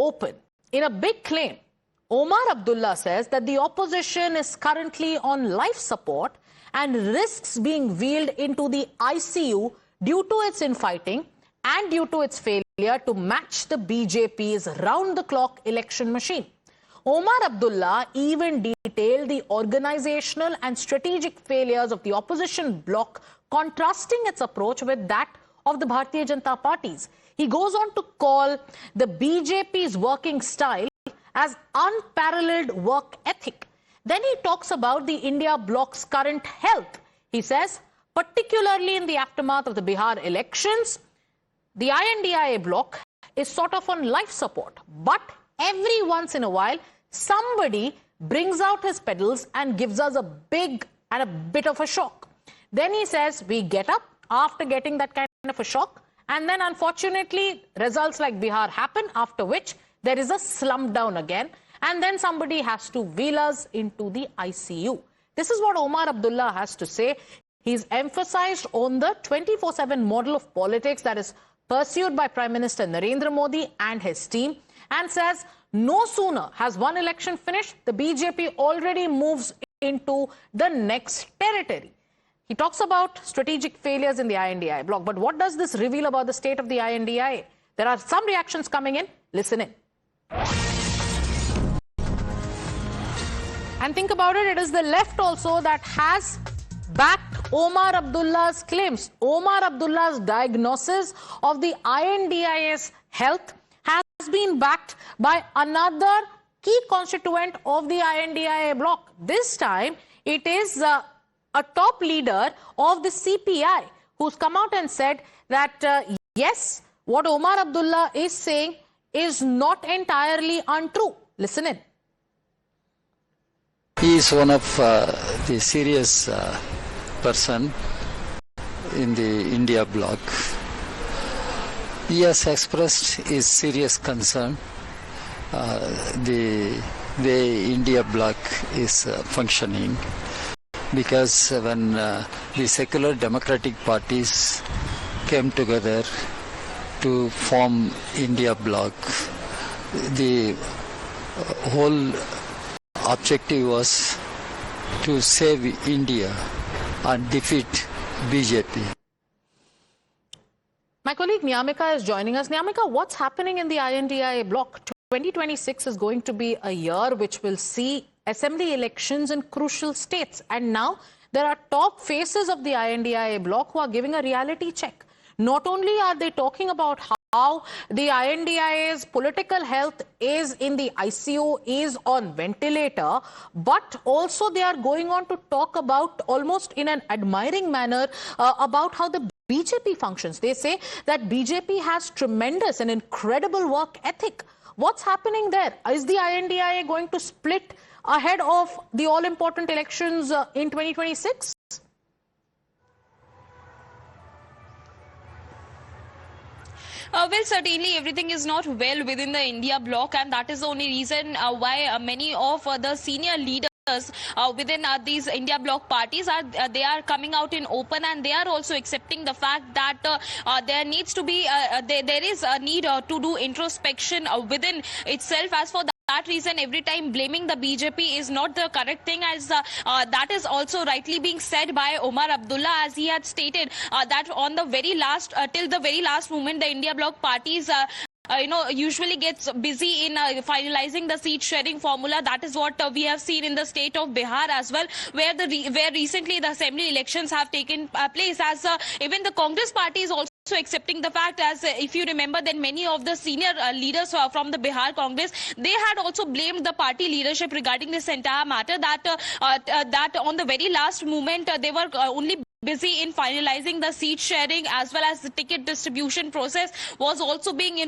open. In a big claim, Omar Abdullah says that the opposition is currently on life support and risks being wheeled into the ICU due to its infighting and due to its failure to match the BJP's round-the-clock election machine. Omar Abdullah even detailed the organizational and strategic failures of the opposition bloc, contrasting its approach with that of the Bharatiya Janata parties. He goes on to call the BJP's working style as unparalleled work ethic. Then he talks about the India bloc's current health. He says, particularly in the aftermath of the Bihar elections, the INDIA bloc is sort of on life support. But every once in a while, somebody brings out his pedals and gives us a big and a bit of a shock. Then he says, we get up after getting that kind of a shock, and then unfortunately, results like Bihar happen, after which there is a slump down again, and then somebody has to wheel us into the ICU. This is what Omar Abdullah has to say. He's emphasized on the 24/7 model of politics that is pursued by Prime Minister Narendra Modi and his team, and says no sooner has one election finished, the BJP already moves into the next territory. He talks about strategic failures in the INDIA bloc. But what does this reveal about the state of the INDIA? There are some reactions coming in. Listen in. And think about it, it is the left also that has backed Omar Abdullah's claims. Omar Abdullah's diagnosis of the INDIA's health has been backed by another key constituent of the INDIA bloc. This time, it is a top leader of the CPI who's come out and said that, yes, what Omar Abdullah is saying is not entirely untrue. Listen in. He is one of the serious person in the India bloc. He has expressed his serious concern the way India bloc is functioning, because when the secular democratic parties came together to form India bloc, the whole objective was to save India and defeat BJP. My colleague Nyamika is joining us. Nyamika, what's happening in the INDIA bloc? 2026 is going to be a year which will see assembly elections in crucial states. And now there are top faces of the INDIA bloc who are giving a reality check. Not only are they talking about how the INDIA's political health is in the ICU, is on ventilator, but also they are going on to talk about, almost in an admiring manner, about how the BJP functions. They say that BJP has tremendous and incredible work ethic. What's happening there? Is the INDIA going to split ahead of the all-important elections in 2026? Well, certainly everything is not well within the India bloc, and that is the only reason why many of the senior leaders within these India bloc parties they are coming out in open, and they are also accepting the fact that there needs to be there is a need to do introspection within itself. As for that reason, every time blaming the BJP is not the correct thing, as that is also rightly being said by Omar Abdullah, as he had stated that on the very last till the very last moment, the India bloc parties usually gets busy in finalizing the seat sharing formula. That is what we have seen in the state of Bihar as well, where recently the assembly elections have taken place, as even the Congress party is also accepting the fact, as if you remember, then many of the senior leaders from the Bihar Congress, they had also blamed the party leadership regarding this entire matter, that on the very last moment they were only busy in finalizing the seat sharing, as well as the ticket distribution process was also being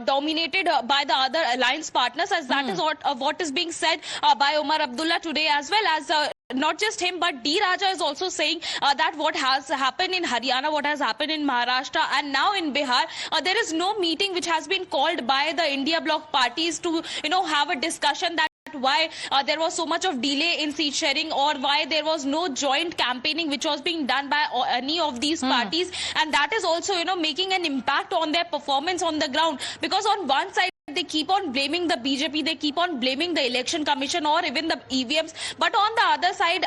dominated by the other alliance partners, as that is what is being said by Omar Abdullah today, as well as not just him, but D. Raja is also saying that what has happened in Haryana, what has happened in Maharashtra, and now in Bihar, there is no meeting which has been called by the India bloc parties to have a discussion that why there was so much of delay in seat sharing, or why there was no joint campaigning which was being done by any of these parties, and that is also making an impact on their performance on the ground, because on one side they keep on blaming the BJP, they keep on blaming the Election Commission or even the EVMs. But on the other side,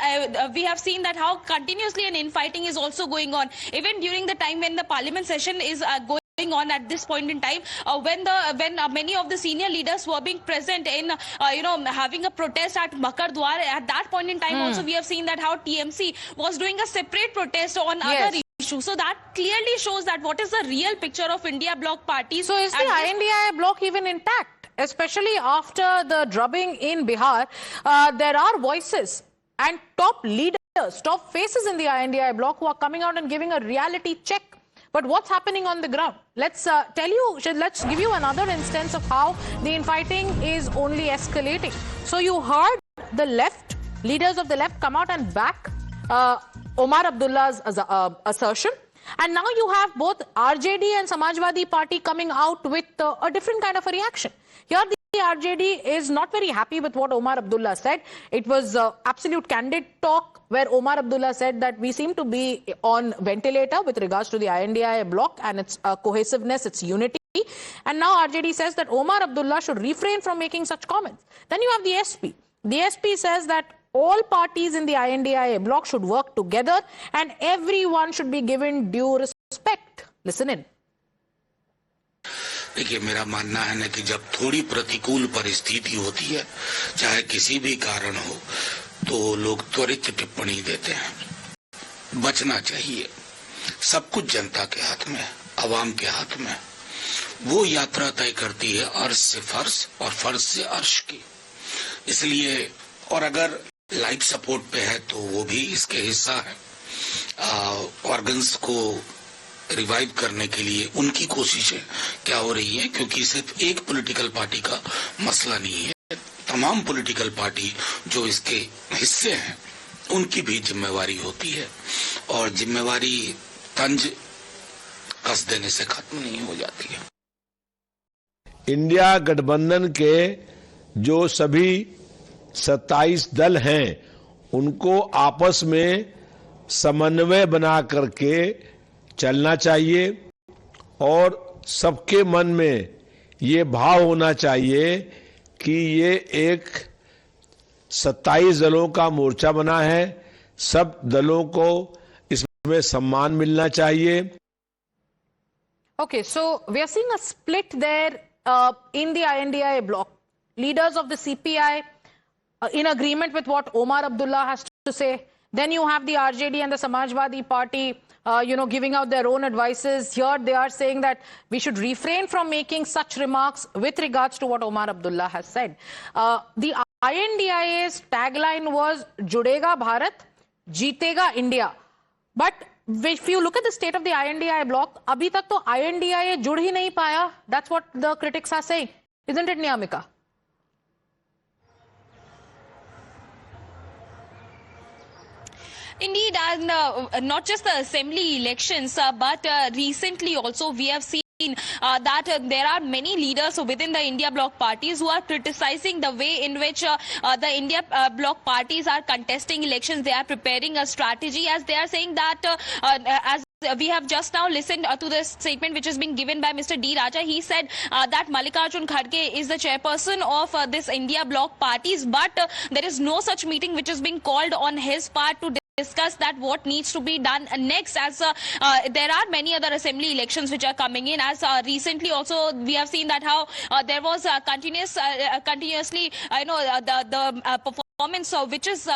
we have seen that how continuously an infighting is also going on. Even during the time when the parliament session is going on at this point in time, when many of the senior leaders were being present in having a protest at Makardwar, at that point in time also we have seen that how TMC was doing a separate protest on other issues. So that clearly shows that what is the real picture of India bloc parties. So is the INDI bloc even intact? Especially after the drubbing in Bihar, there are voices and top leaders, top faces in the INDI bloc who are coming out and giving a reality check. But what's happening on the ground? Let's let's give you another instance of how the infighting is only escalating. So you heard the left, leaders of the left come out and back Omar Abdullah's assertion. And now you have both RJD and Samajwadi Party coming out with a different kind of a reaction. Here the RJD is not very happy with what Omar Abdullah said. It was absolute candid talk where Omar Abdullah said that we seem to be on ventilator with regards to the INDI bloc and its cohesiveness, its unity. And now RJD says that Omar Abdullah should refrain from making such comments. Then you have the SP. The SP says that all parties in the INDI bloc should work together and everyone should be given due respect. Listen in. देखिए, मेरा मानना है ना कि जब थोड़ी प्रतिकूल परिस्थिति होती है, चाहे किसी भी कारण हो, तो लोग त्वरित टिप्पणी देते हैं। बचना चाहिए। सब कुछ जनता के हाथ में, आवाम के हाथ में। वो यात्रा तय करती है अर्श से फर्श और फर्श से अर्श की। इसलिए और अगर लाइफ सपोर्ट पे है तो वो भी इसके हिस्सा है। ऑर्गन्स को रिवाइव करने के लिए उनकी कोशिशें क्या हो रही हैं, क्योंकि सिर्फ एक पॉलिटिकल पार्टी का मसला नहीं है, तमाम पॉलिटिकल पार्टी जो इसके हिस्से हैं उनकी भी जिम्मेवारी होती है और जिम्मेवारी तंज कस देने से खत्म नहीं हो जाती है। इंडिया गठबंधन के जो सभी 27 दल हैं उनको आपस में समन्वय बना करके चलना चाहिए और सबके मन में ये भाव होना चाहिए कि ये एक 27 दलों का मोर्चा बना है, सब दलों को इसमें सम्मान मिलना चाहिए। Okay, so we are seeing a split there in the INDI bloc. Leaders of the CPI in agreement with what Omar Abdullah has to say. Then you have the RJD and the Samajwadi Party, giving out their own advices. Here they are saying that we should refrain from making such remarks with regards to what Omar Abdullah has said. The INDIA's tagline was Judega Bharat, Jeetega India. But if you look at the state of the INDI bloc, abhi tak to INDIA jud hi nahi paya. That's what the critics are saying. Isn't it, Niyamika? Indeed, and not just the assembly elections, but recently also we have seen that there are many leaders within the India bloc parties who are criticizing the way in which the India bloc parties are contesting elections. They are preparing a strategy, as they are saying that as we have just now listened to the statement which is being given by Mr. D. Raja. He said that Mallikarjun Kharge is the chairperson of this India bloc parties, but there is no such meeting which is being called on his part to discuss that what needs to be done next, as there are many other assembly elections which are coming in. As recently also we have seen that how there was continuously the performance which is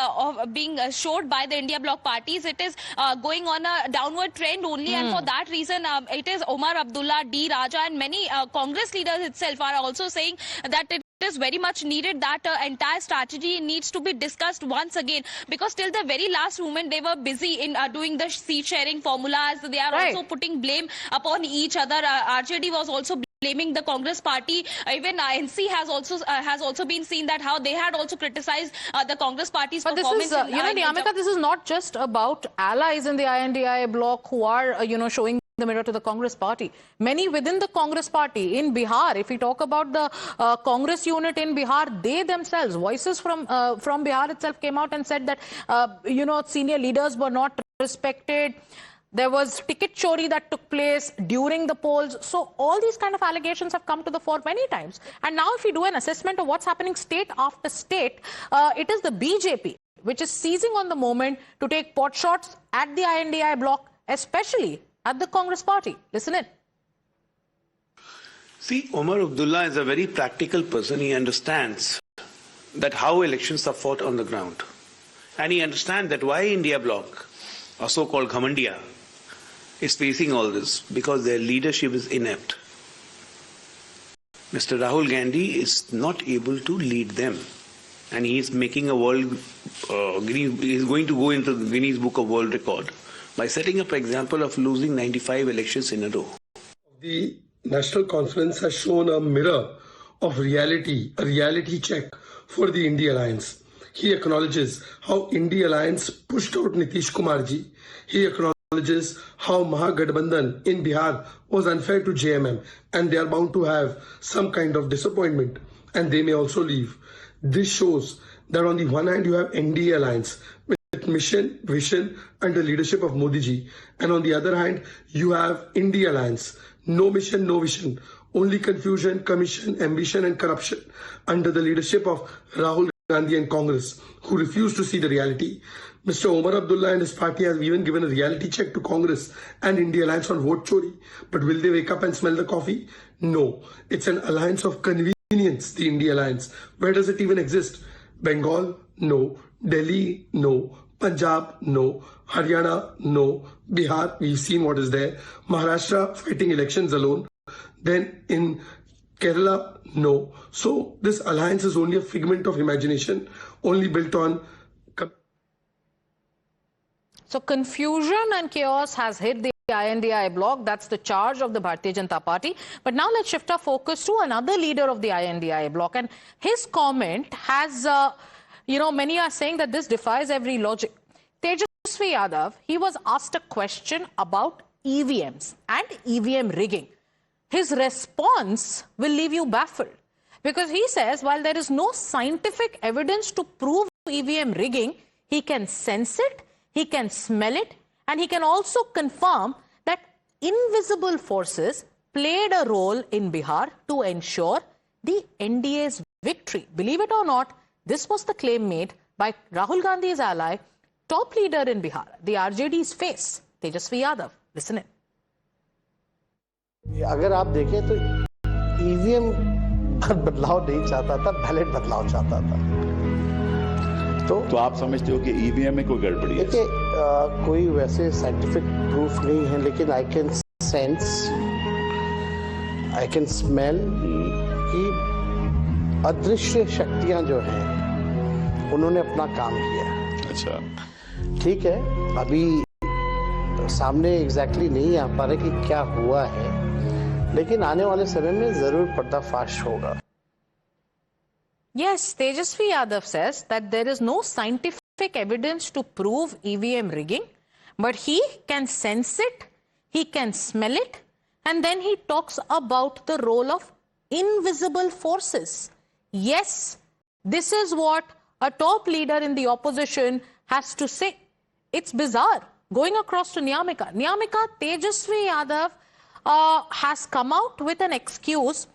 being showed by the India bloc parties. It is going on a downward trend only, and for that reason it is Omar Abdullah, D. Raja and many Congress leaders itself are also saying that it is very much needed that entire strategy needs to be discussed once again, because till the very last moment they were busy in doing the seat sharing formulas. They are also putting blame upon each other. RJD was also blaming the Congress party. Even NC has also been seen that how they had also criticized the Congress party's performance. But this is, Niyamika, this is not just about allies in the INDI bloc who are, showing the mirror to the Congress party. Many within the Congress party in Bihar, if we talk about the Congress unit in Bihar, they themselves, voices from Bihar itself came out and said that, senior leaders were not respected. There was ticket chori that took place during the polls. So all these kind of allegations have come to the fore many times. And now if we do an assessment of what's happening state after state, it is the BJP which is seizing on the moment to take pot shots at the INDI bloc, especially at the Congress party. Listen in. See, Omar Abdullah is a very practical person. He understands that how elections are fought on the ground. And he understands that why India bloc, or so-called Ghamandia, is facing all this, because their leadership is inept. Mr. Rahul Gandhi is not able to lead them. And he is making a he is going to go into the Guinness Book of World Record by setting up an example of losing 95 elections in a row. The National Conference has shown a mirror of reality, a reality check for the India Alliance. He acknowledges how India Alliance pushed out Nitish Kumar ji. He acknowledges how Mahagathbandhan in Bihar was unfair to JMM, and they are bound to have some kind of disappointment, and they may also leave. This shows that on the one hand you have NDA Alliance with mission, vision and the leadership of Modi ji, and on the other hand you have India Alliance, no mission, no vision, only confusion, commission, ambition and corruption under the leadership of Rahul Gandhi and Congress, who refuse to see the reality. Mr. Omar Abdullah and his party have even given a reality check to Congress and India Alliance on vote chori. But will they wake up and smell the coffee? No. It's an alliance of convenience, the India Alliance. Where does it even exist? Bengal? No. Delhi? No. Punjab? No. Haryana? No. Bihar? We've seen what is there. Maharashtra? Fighting elections alone. Then in Kerala? No. So this alliance is only a figment of imagination, only built on... So confusion and chaos has hit the INDI bloc. That's the charge of the Bharatiya Janata Party. But now let's shift our focus to another leader of the INDI bloc. And his comment has, many are saying that this defies every logic. Tejasvi Yadav, he was asked a question about EVMs and EVM rigging. His response will leave you baffled. Because he says, while there is no scientific evidence to prove EVM rigging, he can sense it, he can smell it, and he can also confirm that invisible forces played a role in Bihar to ensure the NDA's victory. Believe it or not, this was the claim made by Rahul Gandhi's ally, top leader in Bihar, the RJD's face, Tejasvi Yadav. Listen in. अगर आप देखें तो EVM बदलाव नहीं चाहता था, ballot बदलाव चाहता था। तो आप समझते हो कि ईवीएम में कोई गड़बड़ी है? देखिए, कोई वैसे साइंटिफिक प्रूफ नहीं है, लेकिन I can sense, I can smell कि अदृश्य शक्तियां जो हैं उन्होंने अपना काम किया। अच्छा, ठीक है, अभी सामने एग्जैक्टली नहीं आ पा रहा कि क्या हुआ है, लेकिन आने वाले समय में जरूर पर्दाफाश होगा। Yes, Tejasvi Yadav says that there is no scientific evidence to prove EVM rigging, but he can sense it, he can smell it, and then he talks about the role of invisible forces. Yes, this is what a top leader in the opposition has to say. It's bizarre. Going across to Nyamika, Tejasvi Yadav has come out with an excuse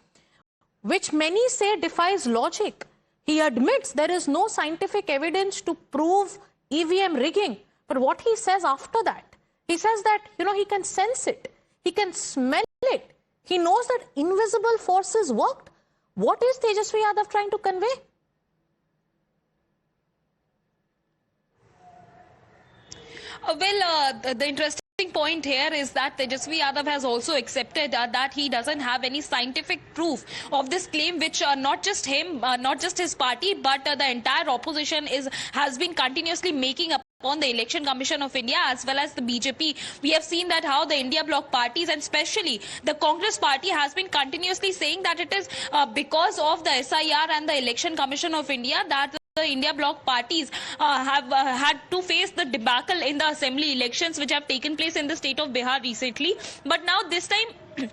which many say defies logic. He admits there is no scientific evidence to prove EVM rigging. But what he says after that, he says that, he can sense it. He can smell it. He knows that invisible forces worked. What is Tejasvi Yadav trying to convey? The interesting point here is that Tejasvi Yadav has also accepted that he doesn't have any scientific proof of this claim, which not just him, not just his party, but the entire opposition has been continuously making upon the Election Commission of India as well as the BJP. We have seen that how the India bloc parties and especially the Congress party has been continuously saying that it is because of the SIR and the Election Commission of India that the India bloc parties have had to face the debacle in the assembly elections which have taken place in the state of Bihar recently. But now this time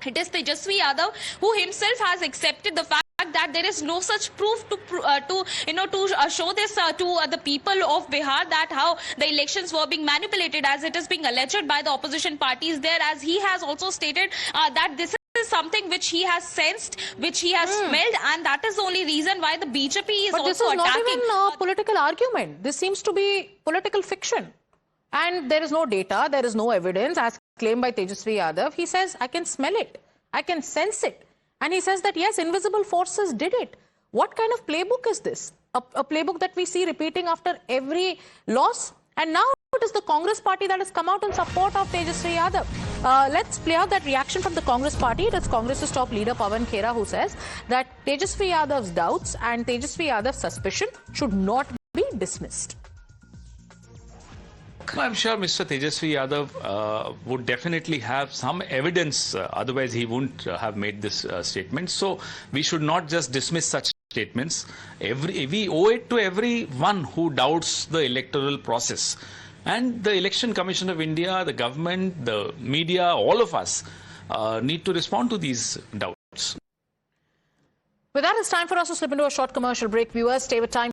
it is Tejasvi Yadav who himself has accepted the fact fact that there is no such proof to show this to the people of Bihar, that how the elections were being manipulated as it is being alleged by the opposition parties there, as he has also stated that this is something which he has sensed, which he has smelled, and that is the only reason why the BJP is But also this is not attacking. even a political argument. This seems to be political fiction. And there is no data, there is no evidence, as claimed by Tejasvi Yadav. He says, I can smell it, I can sense it. And he says that, yes, invisible forces did it. What kind of playbook is this? A playbook that we see repeating after every loss? And now it is the Congress party that has come out in support of Tejasvi Yadav. Let's play out that reaction from the Congress party. It is Congress's top leader, Pawan Khera, who says that Tejasvi Yadav's doubts and Tejasvi Yadav's suspicion should not be dismissed. I'm sure Mr. Tejasvi Yadav would definitely have some evidence, otherwise he wouldn't have made this statement. So we should not just dismiss such statements. We owe it to everyone who doubts the electoral process. And the Election Commission of India, the government, the media, all of us need to respond to these doubts. With that, it's time for us to slip into a short commercial break. Viewers, stay with Time